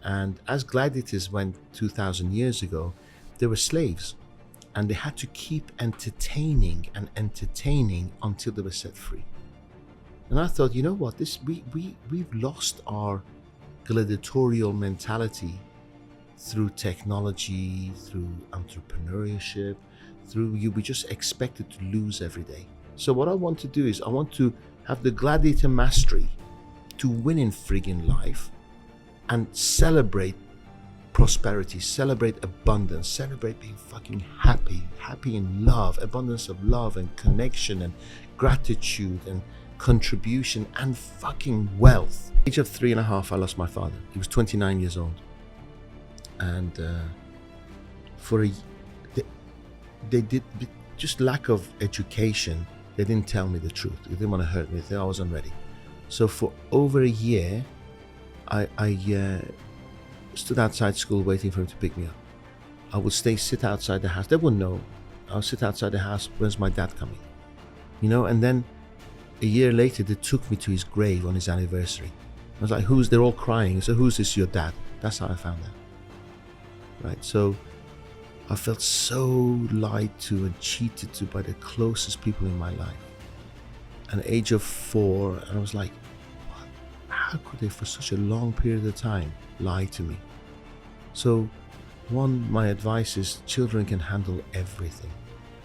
And as gladiators went 2,000 years ago, they were slaves, and they had to keep entertaining and entertaining until they were set free. And I thought, you know what, we've lost our gladiatorial mentality through technology, through entrepreneurship, we just expected to lose every day. So what I want to do is I want to have the gladiator mastery to win in friggin' life and celebrate prosperity, celebrate abundance, celebrate being fucking happy in love, abundance of love and connection and gratitude and contribution and fucking wealth. At the age of 3.5, I lost my father. He was 29 years old. And they did, just lack of education, they didn't tell me the truth. They didn't want to hurt me. I wasn't ready. So for over a year, I stood outside school waiting for him to pick me up. I would sit outside the house. They wouldn't know. I would sit outside the house. When's my dad coming? You know, and then a year later, they took me to his grave on his anniversary. I was like, they're all crying. So who's this, your dad? That's how I found out. Right, so I felt so lied to and cheated to by the closest people in my life. At the age of 4, and I was like, what? How could they for such a long period of time lie to me? So my advice is children can handle everything.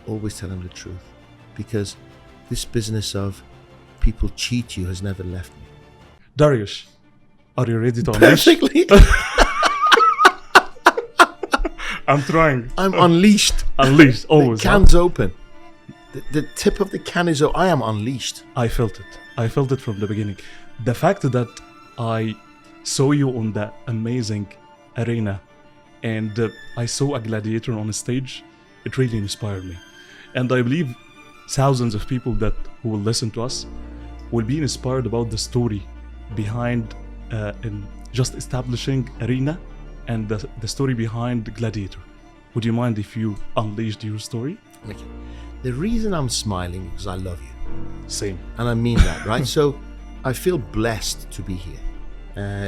Always tell them the truth, because this business of people cheat you has never left me. Dariush, are you ready to unleash? Perfectly. I'm trying. I'm unleashed. Unleashed, always. The can's open. The tip of the can is open. I am unleashed. I felt it. I felt it from the beginning. The fact that I saw you on that amazing arena and I saw a gladiator on a stage, it really inspired me. And I believe thousands of people who will listen to us will be inspired about the story behind in just establishing arena and the story behind Gladiator. Would you mind if you unleashed your story? Okay. The reason I'm smiling is because I love you. Same. And I mean that, right? So I feel blessed to be here.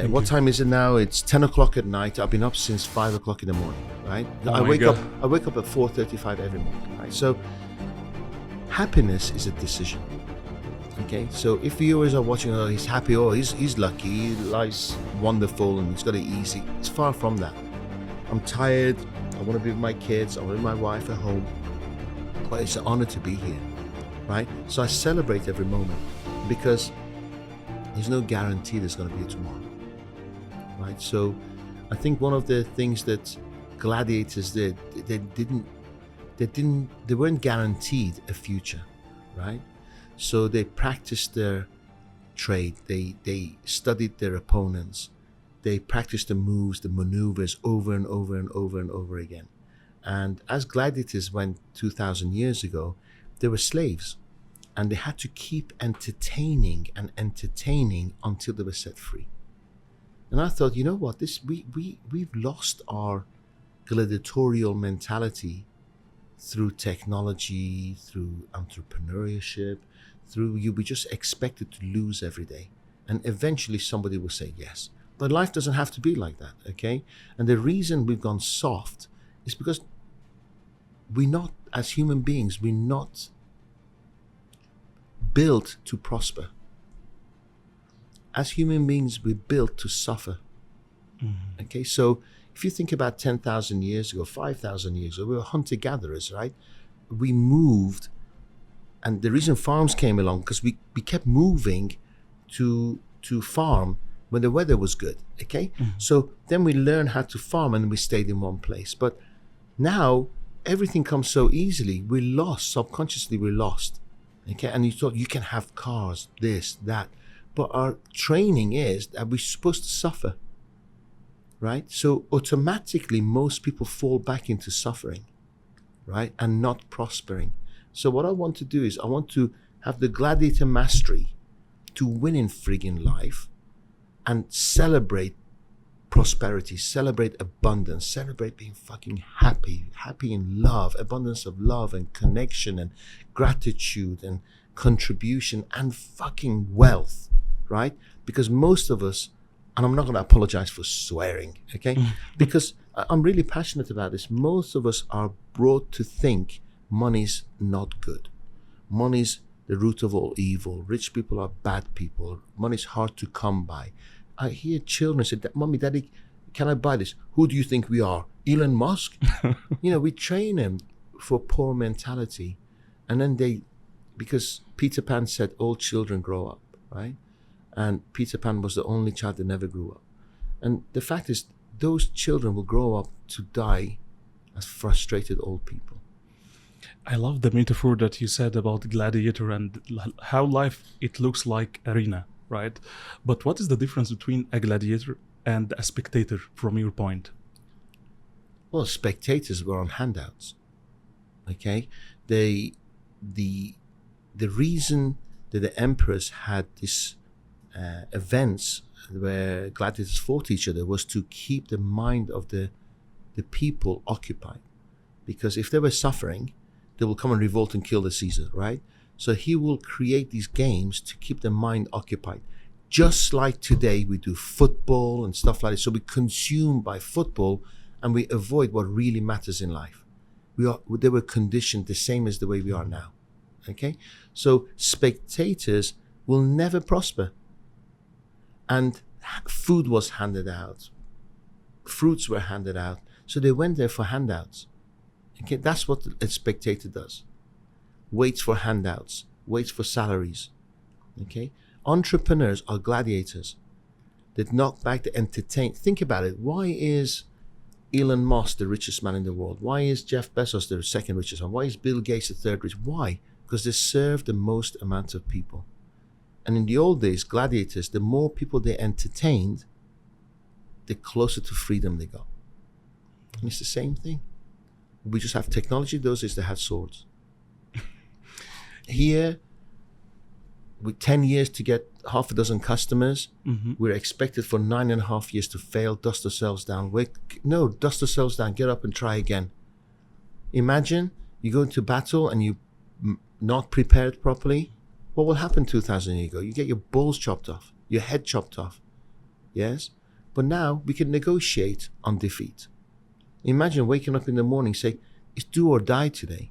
What time is it now? It's 10 o'clock at night. I've been up since 5 o'clock in the morning, right? Oh I wake up at 4:35 every morning, right? So happiness is a decision. Okay, so if viewers are watching, oh, he's happy, oh, he's lucky, life's wonderful and he's got it easy. It's far from that. I'm tired, I want to be with my kids, I want to be with my wife at home, but it's an honor to be here, right? So I celebrate every moment because there's no guarantee there's going to be a tomorrow, right? So I think one of the things that gladiators did, they weren't guaranteed a future, right? So they practiced their trade, they studied their opponents, they practiced the moves, the maneuvers over and over and over and over again. And as gladiators went 2,000 years ago, they were slaves, and they had to keep entertaining and entertaining until they were set free. And I thought, you know what, we've lost our gladiatorial mentality through technology, through entrepreneurship, we just expected to lose every day. And eventually somebody will say yes. But life doesn't have to be like that, okay? And the reason we've gone soft is because as human beings, we're not built to prosper. As human beings, we're built to suffer. Mm-hmm. Okay, so if you think about 10,000 years ago, 5,000 years ago, we were hunter-gatherers, right? We moved, and the reason farms came along, because we kept moving to farm when the weather was good, okay? Mm-hmm. So then we learned how to farm and we stayed in one place. But now everything comes so easily, we're lost, subconsciously we're lost, okay? And you thought you can have cars, this, that, but our training is that we're supposed to suffer, right? So automatically most people fall back into suffering, right? And not prospering. So what I want to do is I want to have the gladiator mastery to win in friggin' life and celebrate prosperity, celebrate abundance, celebrate being fucking happy in love, abundance of love and connection and gratitude and contribution and fucking wealth, right? Because most of us And I'm not going to apologize for swearing, okay? Because I'm really passionate about this. Most of us are brought to think money's not good. Money's the root of all evil. Rich people are bad people. Money's hard to come by. I hear children say, Mommy, Daddy, can I buy this? Who do you think we are? Elon Musk? We train them for poor mentality. And then because Peter Pan said all children grow up, right? And Peter Pan was the only child that never grew up. And the fact is, those children will grow up to die as frustrated old people. I love the metaphor that you said about Gladiator and how life, it looks like arena, right? But what is the difference between a gladiator and a spectator from your point? Well, spectators were on handouts, okay? The reason that the emperors had this events where gladiators fought each other was to keep the mind of the people occupied. Because if they were suffering, they will come and revolt and kill the Caesar, right? So he will create these games to keep the mind occupied. Just like today we do football and stuff like this. So we consume by football and we avoid what really matters in life. They were conditioned the same as the way we are now, okay? So spectators will never prosper. And food was handed out. Fruits were handed out. So they went there for handouts. Okay, that's what a spectator does. Waits for handouts, waits for salaries. Okay? Entrepreneurs are gladiators that knock back the entertain. Think about it. Why is Elon Musk the richest man in the world? Why is Jeff Bezos the second richest man? Why is Bill Gates the third richest? Why? Because they serve the most amount of people. And in the old days, gladiators, the more people they entertained, the closer to freedom they got. And it's the same thing. We just have technology. Those days they had swords. Here, with 10 years to get half a dozen customers, we're expected for 9.5 years to fail, dust ourselves down. Dust ourselves down, get up and try again. Imagine you go into battle and you not prepared properly. What will happen 2,000 years ago? You get your balls chopped off, your head chopped off. Yes? But now we can negotiate on defeat. Imagine waking up in the morning, say, it's do or die today.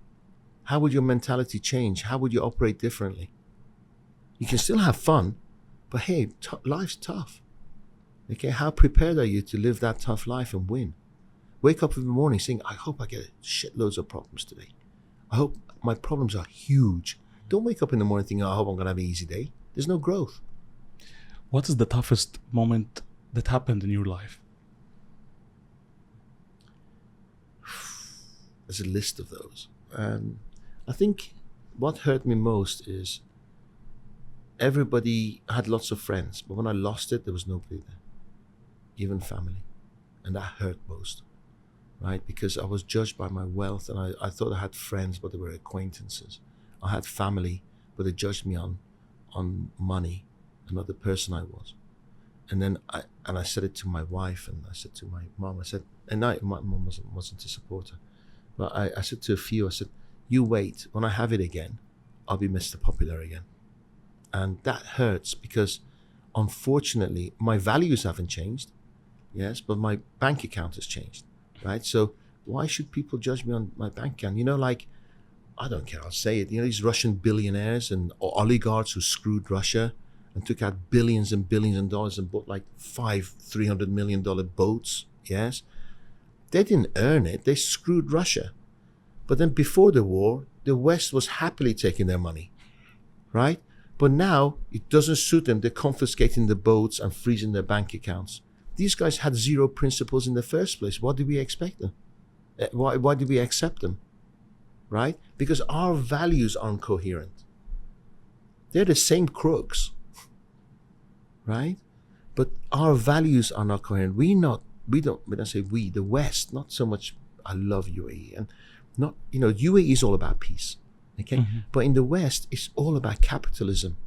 How would your mentality change? How would you operate differently? You can still have fun, but hey, life's tough. Okay, how prepared are you to live that tough life and win? Wake up in the morning saying, I hope I get shitloads of problems today. I hope my problems are huge. Don't wake up in the morning thinking, I hope I'm going to have an easy day. There's no growth. What is the toughest moment that happened in your life? There's a list of those. I think what hurt me most is everybody had lots of friends, but when I lost it, there was nobody there, even family. And that hurt most, right? Because I was judged by my wealth, and I thought I had friends, but they were acquaintances. I had family, but they judged me on money and not the person I was. And then I said it to my wife, and I said to my mom, my mom wasn't a supporter, but I said to a few, I said, you wait, when I have it again, I'll be Mr. Popular again. And that hurts because unfortunately my values haven't changed, yes, but my bank account has changed, right? So why should people judge me on my bank account? I don't care, I'll say it. These Russian billionaires and oligarchs who screwed Russia and took out billions and billions of dollars and bought like $300 million boats, yes? They didn't earn it, they screwed Russia. But then before the war, the West was happily taking their money, right? But now it doesn't suit them. They're confiscating the boats and freezing their bank accounts. These guys had zero principles in the first place. What did we expect them? Why did we accept them? Right? Because our values aren't coherent. They're the same crooks, right? But our values are not coherent. When I say we, the West, not so much I love UAE. And not, UAE is all about peace. Okay? But in the West, it's all about capitalism.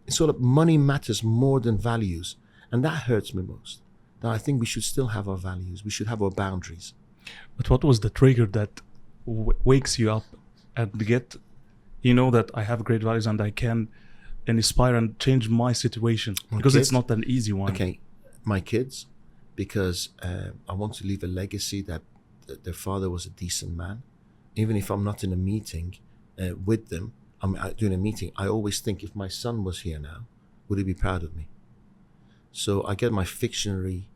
It's all about money matters more than values. And that hurts me most. That I think we should still have our values. We should have our boundaries. But what was the trigger that wakes you up and get, that I have great values and I can inspire and change my situation? Because it's not an easy one. Okay. my kids, because I want to leave a legacy that their father was a decent man. Even if I'm not in a meeting with them, I'm doing a meeting, I always think, if my son was here now, would he be proud of me? So I get my fictionary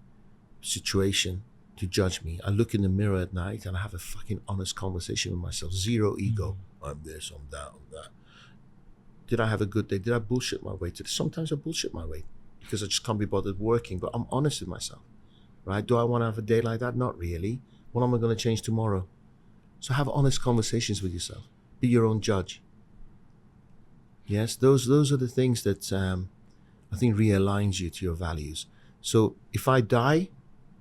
situation to judge me. I look in the mirror at night and I have a fucking honest conversation with myself. Zero ego. I'm this, I'm that, I'm that. Did I have a good day? Did I bullshit my way to this? Sometimes I bullshit my way because I just can't be bothered working, but I'm honest with myself, right? Do I want to have a day like that? Not really. What am I going to change tomorrow? So have honest conversations with yourself. Be your own judge. Yes, those are the things that I think realigns you to your values. So if I die,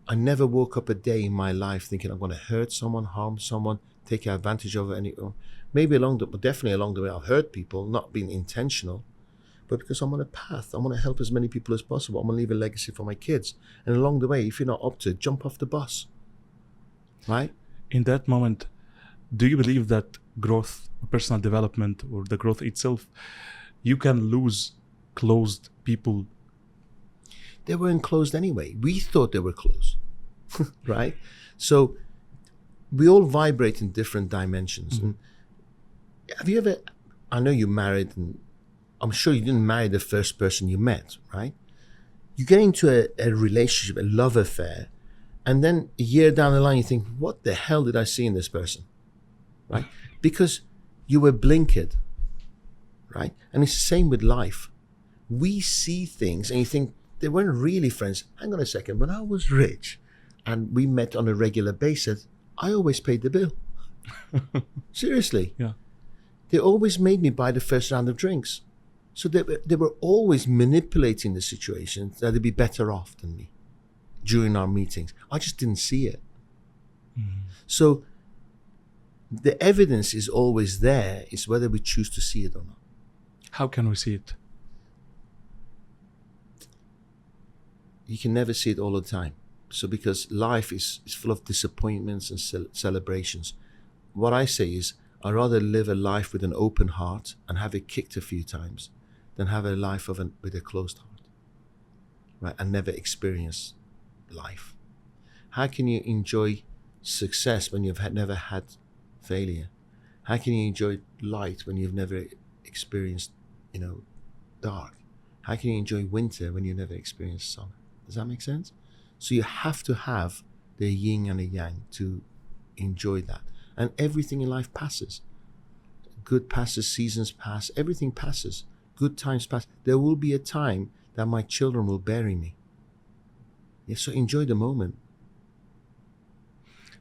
I never woke up a day in my life thinking I'm going to hurt someone, harm someone, take advantage of anyone. Maybe but definitely along the way I've hurt people, not being intentional, but because I'm on a path. I want to help as many people as possible. I'm going to leave a legacy for my kids. And along the way, if you're not up to it, jump off the bus. Right? In that moment, do you believe that growth, personal development, or the growth itself, you can lose closed people? They weren't closed anyway. We thought they were closed. Right? So we all vibrate in different dimensions. And have you ever, I know you're married, and I'm sure you didn't marry the first person you met, right? You get into a relationship, a love affair, and then a year down the line you think, what the hell did I see in this person? Right? Because you were blinkered, right? And it's the same with life. We see things and you think they weren't really friends. Hang on a second, when I was rich and we met on a regular basis, I always paid the bill. Seriously. Yeah. They always made me buy the first round of drinks. So they were always manipulating the situation that they'd be better off than me during our meetings. I just didn't see it. So the evidence is always there. It's whether we choose to see it or not. How can we see it? You can never see it all the time. So because life is full of disappointments and celebrations, what I say is I'd rather live a life with an open heart and have it kicked a few times than have a life with a closed heart, right? And never experience life. How can you enjoy success when you've never had failure? How can you enjoy light when you've never experienced, dark? How can you enjoy winter when you've never experienced summer? Does that make sense? So you have to have the yin and the yang to enjoy that. And everything in life passes. Good passes, seasons pass, everything passes. Good times pass. There will be a time that my children will bury me. Yeah, so enjoy the moment.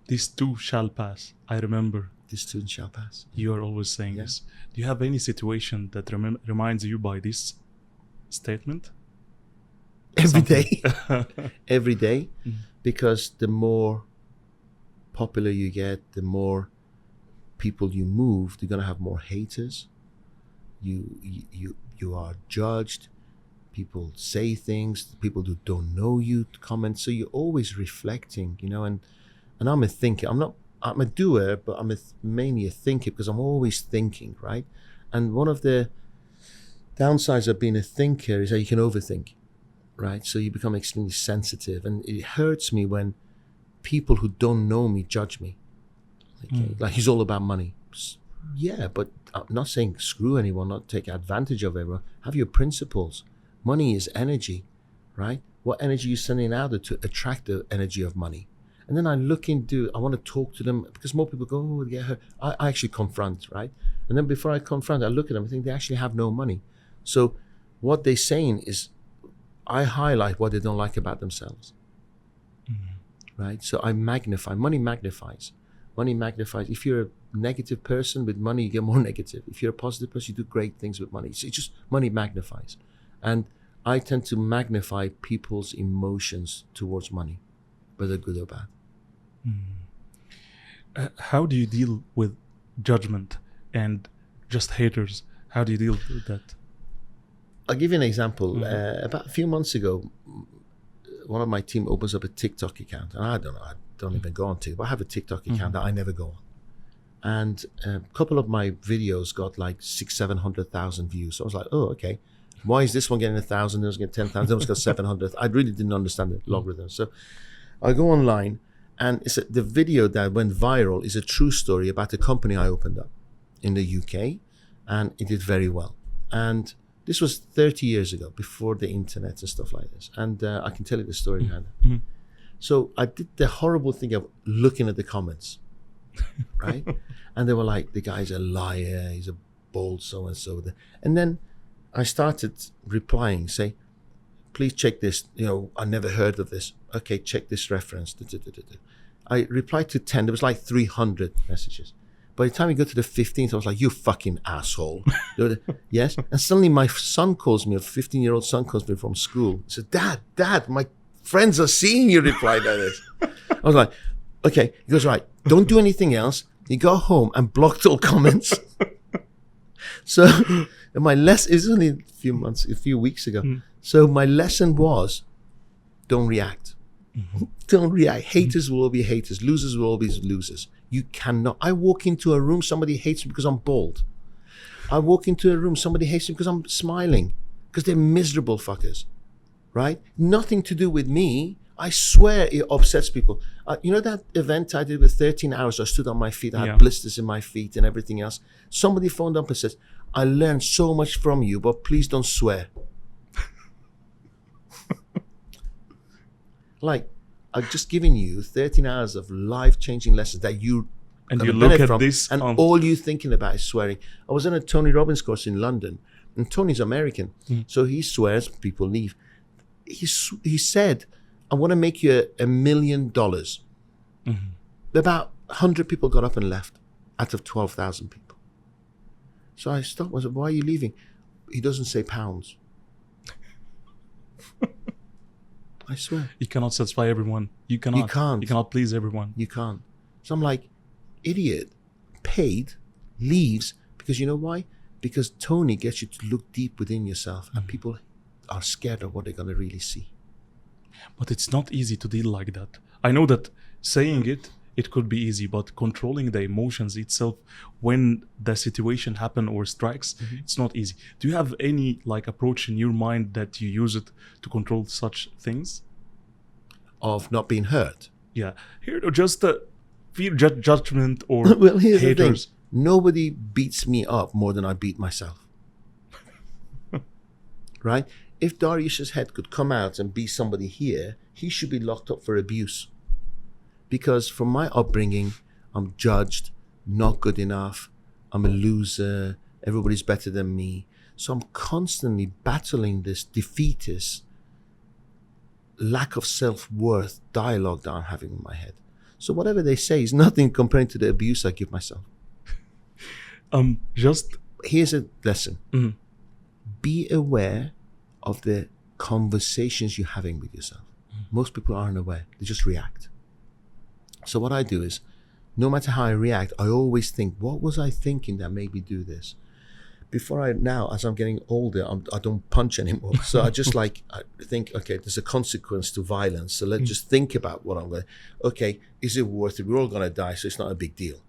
This too shall pass. I remember. This too shall pass. You are always saying this. Do you have any situation that reminds you by this statement? Every day. Every day. Because the more popular you get, the more people you move, you're going to have more haters. You are judged. People say things. People who don't know you comment. So you're always reflecting, and I'm a thinker. I'm a doer, but I'm mainly a thinker because I'm always thinking, right? And one of the downsides of being a thinker is that you can overthink, right? So you become extremely sensitive, and it hurts me when people who don't know me judge me. Like he's all about money. Yeah, but I'm not saying screw anyone, not take advantage of everyone. Have your principles. Money is energy, right? What energy are you sending out there to attract the energy of money? And then I want to talk to them because more people go, oh, get hurt. I actually confront, right? And then before I confront, I look at them, I think they actually have no money. So what they're saying is I highlight what they don't like about themselves, right? So I magnify. Money magnifies. Money magnifies. If you're a negative person with money, you get more negative. If you're a positive person, you do great things with money. So it's just money magnifies. And I tend to magnify people's emotions towards money, whether good or bad. How do you deal with judgment and just haters? How do you deal with that? I'll give you an example. About a few months ago, one of my team opens up a TikTok account. And I don't even go on TikTok, but I have a TikTok account that I never go on. And a couple of my videos got like 600,000-700,000 views. So I was like, oh, okay. Why is this one getting 1,000? This one's getting 10,000. This one's got 700. I really didn't understand the logarithm. So I go online, and the video that went viral is a true story about a company I opened up in the UK, and it did very well. And this was 30 years ago, before the internet and stuff like this. And I can tell you the story now. Mm-hmm. So I did the horrible thing of looking at the comments, right? And they were like, the guy's a liar, he's a bold so-and-so. And then I started replying, say, please check this, I never heard of this. Okay, check this reference. I replied to 10, there was like 300 messages. By the time we got to the 15th, I was like, you fucking asshole. Yes? And suddenly my son calls me, a 15-year-old son calls me from school. He said, Dad, my friends are seeing you reply to this. I was like, okay. He goes, right, don't do anything else. He got home and blocked all comments. So my lesson, it was only a few weeks ago. Mm. So my lesson was, don't react. Mm-hmm. Don't react. Haters will all be haters. Losers will always be losers. You cannot. I walk into a room, somebody hates me because I'm bald. I walk into a room, somebody hates me because I'm smiling. Because they're miserable fuckers. Right? Nothing to do with me. I swear it upsets people. You know that event I did with 13 hours? I stood on my feet. I had blisters in my feet and everything else. Somebody phoned up and says, I learned so much from you, but please don't swear. Like, I've just given you 13 hours of life-changing lessons that you look at this, and all you're thinking about is swearing. I was on a Tony Robbins course in London, and Tony's American, so he swears, people leave. He said, I want to make you $1 million. Mm-hmm. About 100 people got up and left out of 12,000 people. So I stopped. I said, why are you leaving? He doesn't say pounds. I swear. You cannot satisfy everyone. You cannot. You can't. You cannot please everyone. You can't. So I'm like, idiot, paid, leaves, because you know why? Because Tony gets you to look deep within yourself, and people are scared of what they're going to really see. But it's not easy to deal like that. I know that saying it could be easy, but controlling the emotions itself when the situation happen or strikes, it's not easy. Do you have any approach in your mind that you use it to control such things? Of not being hurt? Yeah. Here, just fear judgment or well, here's haters. The thing. Nobody beats me up more than I beat myself. Right? If Dariush's head could come out and be somebody here, he should be locked up for abuse. Because from my upbringing, I'm judged, not good enough, I'm a loser, everybody's better than me. So I'm constantly battling this defeatist, lack of self-worth dialogue that I'm having in my head. So whatever they say is nothing compared to the abuse I give myself. Here's a lesson. Mm-hmm. Be aware of the conversations you're having with yourself. Most people aren't aware. They just react. So what I do is, no matter how I react, I always think, what was I thinking that made me do this? Now, as I'm getting older, I don't punch anymore. So I just I think, okay, there's a consequence to violence. So let's just think about what I'm going to, okay, is it worth it? We're all going to die, so it's not a big deal,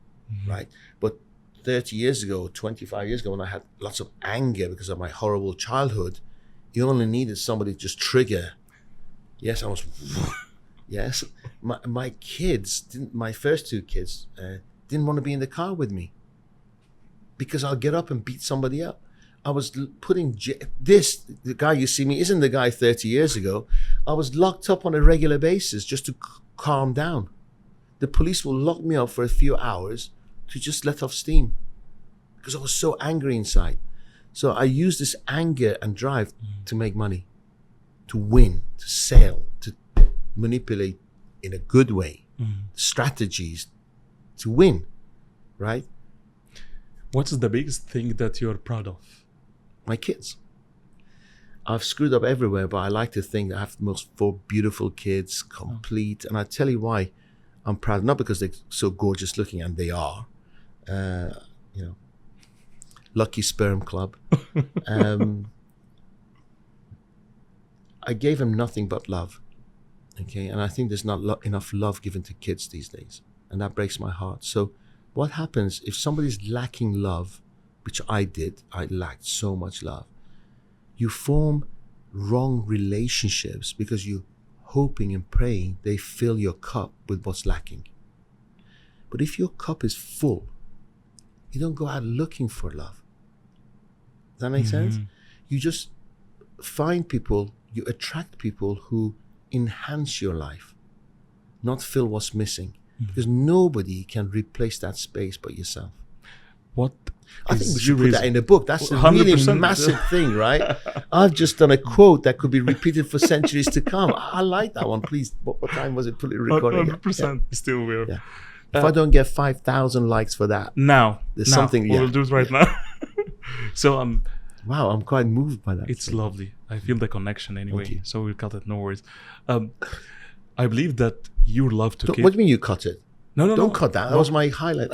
right? But 30 years ago, 25 years ago, when I had lots of anger because of my horrible childhood, you only needed somebody to just trigger. Yes, I was... Yes, my kids, my first two kids, didn't want to be in the car with me because I'll get up and beat somebody up. I was putting the guy you see me isn't the guy 30 years ago. I was locked up on a regular basis just to calm down. The police will lock me up for a few hours to just let off steam because I was so angry inside. So I used this anger and drive to make money, to win, to sell, to manipulate in a good way, strategies to win, right? What's the biggest thing that you're proud of? My kids. I've screwed up everywhere, but I like to think I have the most 4 beautiful kids, complete. And I tell you why I'm proud, not because they're so gorgeous looking, and they are, lucky sperm club. I gave them nothing but love. Okay, and I think there's not enough love given to kids these days, and that breaks my heart. So what happens if somebody's lacking love, which I did, I lacked so much love. you form wrong relationships because you're hoping and praying they fill your cup with what's lacking. But if your cup is full, you don't go out looking for love. Does that make sense? You just find people, you attract people who enhance your life, not fill what's missing. Because nobody can replace that space but yourself. What I think we should put that in a book. That's a really 100%. massive thing, right? I've just done a quote that could be repeated for centuries to come. I like that one. Please, what time was it? Put it recording. 100% still weird. Yeah. If I don't get 5,000 likes for that, there's something. We'll do it right now. So wow, I'm quite moved by that. It's lovely. I feel the connection anyway. So we'll cut it. No worries. I believe that you love to keep. What do you mean you cut it? No. Don't cut that. That was my highlight.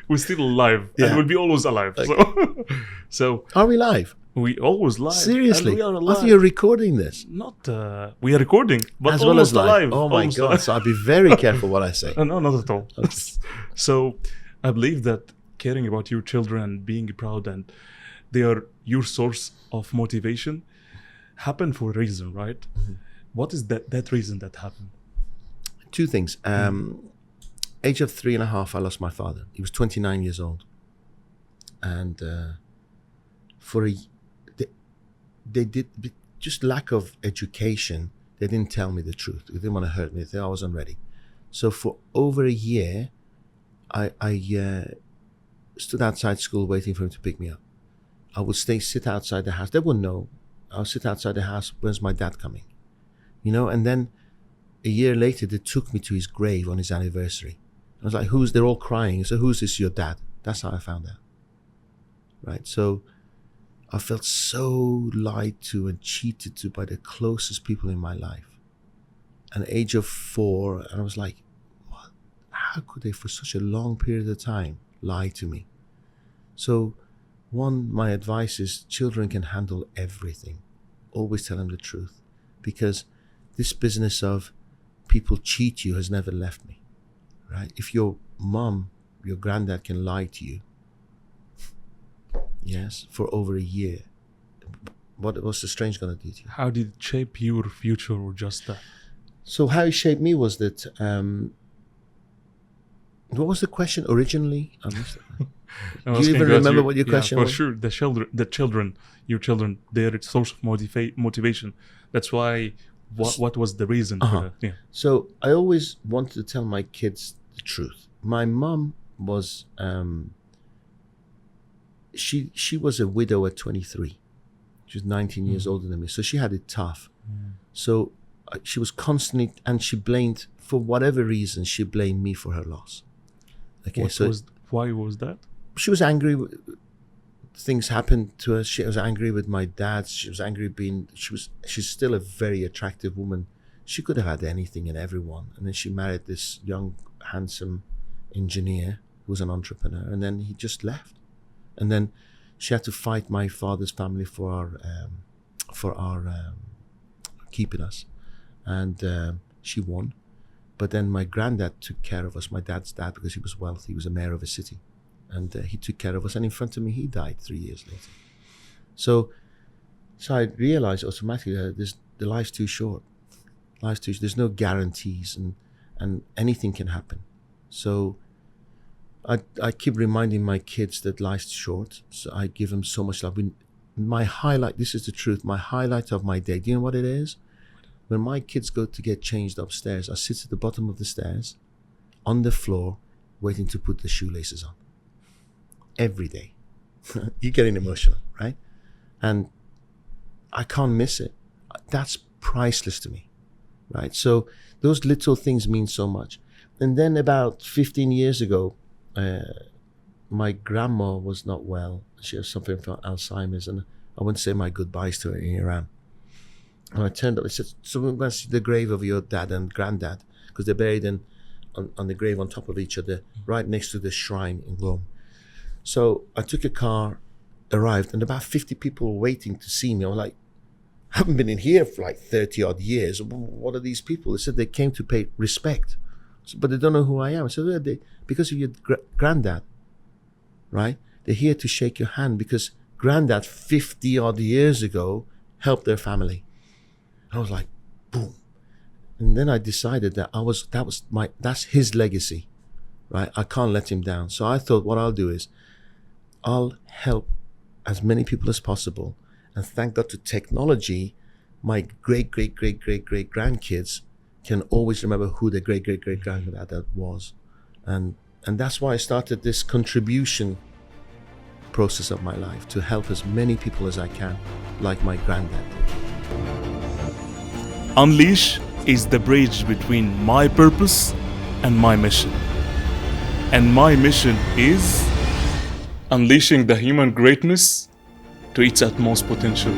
We're still alive, and we'll be always alive. So are we live? We always live. Seriously, and we are I alive. thought you're recording this. Not we are recording, but as almost well as live. alive. Oh my Almost god! alive. So I'll be very careful what I say. No, not at all. So I believe that caring about your children and being proud and they are your source of motivation happen for a reason, right? What is that reason that happened? Two things. Age of 3.5, I lost my father. He was 29 years old. And they did, just lack of education, they didn't tell me the truth. They didn't want to hurt me. They thought I wasn't ready. So for over a year, I stood outside school waiting for him to pick me up. I would sit outside the house. They wouldn't know. I would sit outside the house. When's my dad coming? You know, and then a year later, they took me to his grave on his anniversary. I was like, they're all crying. So who's this, your dad? That's how I found out. Right? So I felt so lied to and cheated to by the closest people in my life. At the age of 4, and I was like, what? How could they, for such a long period of time, lie to me? So my advice is children can handle everything. Always tell them the truth. Because this business of people cheat you has never left me, right? If your mom, your granddad can lie to you, yes, for over a year, what's the strange going to do to you? How did it shape your future or just that? So how it shaped me was that, what was the question originally? I missed it. Do you even remember what your question was? For sure, your children, their source of motivation. That's why, what was the reason for that? Yeah. So I always wanted to tell my kids the truth. My mom was, she was a widow at 23. She was 19 years older than me. So she had it tough. So she was constantly, and she blamed, for whatever reason, she blamed me for her loss. Okay, why was that? She was angry. Things happened to her. She was angry with my dad. She was angry she's still a very attractive woman. She could have had anything and everyone. And then she married this young, handsome engineer who was an entrepreneur. And then he just left. And then she had to fight my father's family for our keeping us. And she won. But then my granddad took care of us, my dad's dad, because he was wealthy. He was a mayor of a city. And he took care of us. And in front of me, he died 3 years later. So I realized automatically that the life's too short. There's no guarantees and anything can happen. So I keep reminding my kids that life's short. So I give them so much love. My highlight, this is the truth, my highlight of my day, do you know what it is? When my kids go to get changed upstairs, I sit at the bottom of the stairs, on the floor, waiting to put the shoelaces on. Every day. You're getting emotional, right? And I can't miss it. That's priceless to me, right? So those little things mean so much. And then about 15 years ago, my grandma was not well. She has suffering from Alzheimer's, and I went to say my goodbyes to her in Iran. And I turned up, I said, so we're going to see the grave of your dad and granddad, because they're buried on the grave on top of each other, right next to the shrine in Rome. So I took a car, arrived, and about 50 people were waiting to see me. I was like, I haven't been in here for like 30 odd years. What are these people? They said they came to pay respect, but they don't know who I am. I said, because of your granddad, right? They're here to shake your hand because granddad 50 odd years ago helped their family. I was like, boom. And then I decided that that's his legacy, right? I can't let him down. So I thought what I'll do is I'll help as many people as possible. And thank God to technology, my great grandkids can always remember who their great granddad was. And that's why I started this contribution process of my life, to help as many people as I can, like my granddad did. Unleash is the bridge between my purpose and my mission. And my mission is unleashing the human greatness to its utmost potential.